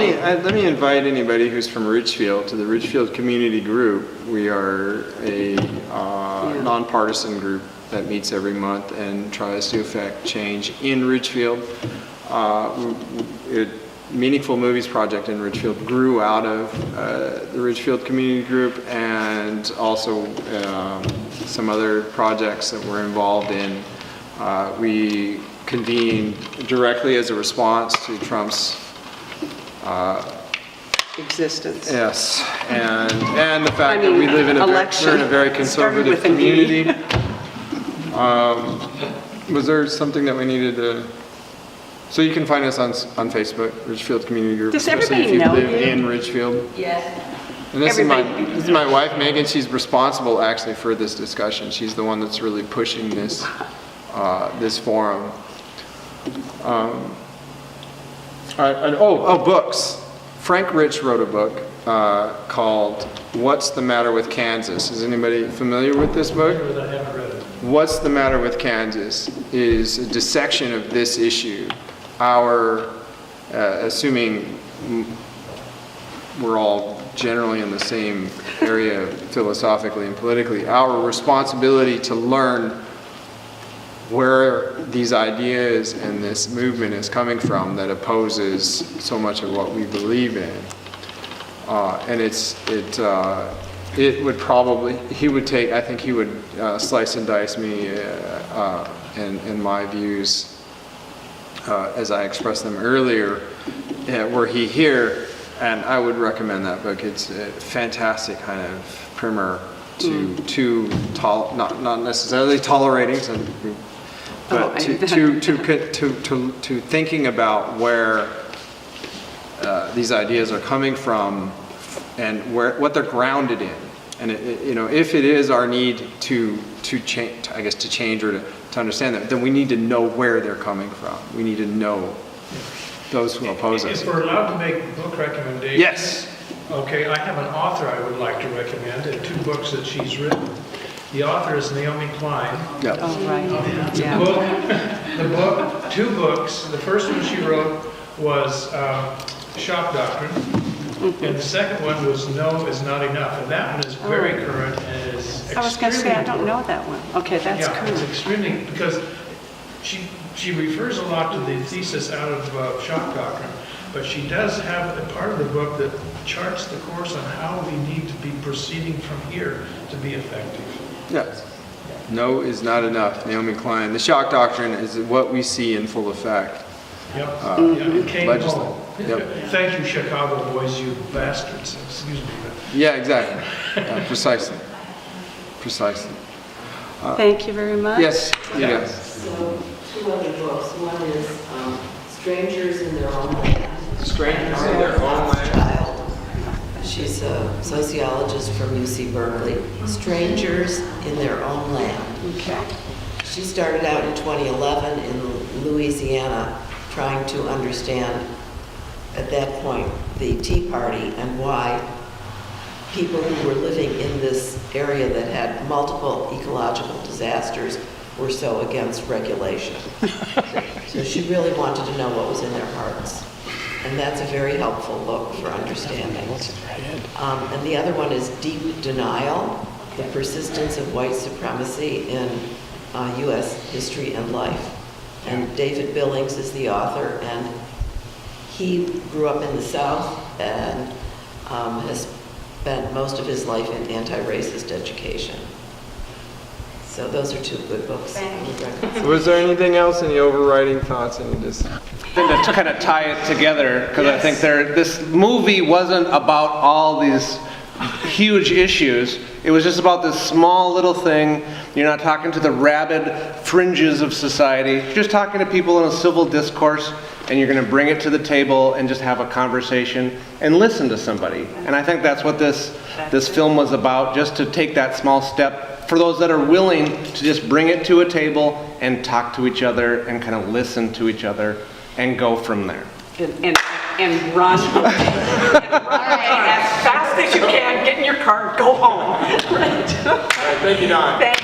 let me invite anybody who's from Ridgefield to the Ridgefield Community Group. We are a nonpartisan group that meets every month and tries to affect change in Ridgefield. Meaningful Movies Project in Ridgefield grew out of the Ridgefield Community Group, and also some other projects that we're involved in. We convened directly as a response to Trump's existence. Yes, and the fact that we live in we're in a very conservative community. Was there something that we needed to? So you can find us on Facebook, Ridgefield Community Group. Does especially everybody if you know live you? in Ridgefield. Yes. And this is my wife, Megan. She's responsible actually for this discussion. She's the one that's really pushing this this forum. Books. Frank Rich wrote a book called "What's the Matter with Kansas?" Is anybody familiar with this book? I haven't read it. What's the Matter with Kansas is a dissection of this issue. Assuming we're all generally in the same area philosophically and politically, our responsibility to learn where these ideas and this movement is coming from that opposes so much of what we believe in. And it would probably, he would slice and dice me and my views as I expressed them earlier, were he here, and I would recommend that book. It's a fantastic kind of primer to not necessarily tolerating, but to thinking about where these ideas are coming from and what they're grounded in. And if it is our need to change, I guess, to change or to understand that, then we need to know where they're coming from. We need to know those who oppose us. If we're allowed to make book recommendations. Yes. Okay, I have an author I would like to recommend, and 2 books that she's written. The author is Naomi Klein. Yeah. Oh, right. The book, 2 books. The first one she wrote was Shock Doctrine, and the second one was No Is Not Enough, and that one is very current and is extremely. I was going to say, I don't know that one. Okay, that's Yeah, it's current. extremely, because she refers a lot to the thesis out of Shock Doctrine, but she does have a part of the book that charts the course on how we need to be proceeding from here to be effective. Yes. No is not enough. Naomi Klein. The shock doctrine is what we see in full effect. Yep. It came legislative. home. Yep. Thank you, Chicago boys, you bastards. Excuse me. Yeah, exactly. Yeah, precisely. Precisely. Thank you very much. Yes. Yes. So 2 other books. One is Strangers in Their Own Land. Strangers in Their Own Land. Hochschild. She's a sociologist from UC Berkeley. Strangers in Their Own Land. Okay. She started out in 2011 in Louisiana trying to understand, at that point, the Tea Party and why people who were living in this area that had multiple ecological disasters were so against regulation. So she really wanted to know what was in their hearts. And that's a very helpful book for understanding. And the other one is Deep Denial, The Persistence of White Supremacy in U.S. History and Life. And David Billings is the author, and he grew up in the South and has spent most of his life in anti-racist education. So those are 2 good books. Was there anything else, any overriding thoughts? To kind of tie it together, because I think this movie wasn't about all these huge issues. It was just about this small little thing. You're not talking to the rabid fringes of society. You're just talking to people in a civil discourse, and you're going to bring it to the table and just have a conversation and listen to somebody. And I think that's what this film was about, just to take that small step for those that are willing to just bring it to a table and talk to each other and kind of listen to each other and go from there. And run. And run as fast as you can. Get in your car and go home. Right. Thank you, Don. Thanks.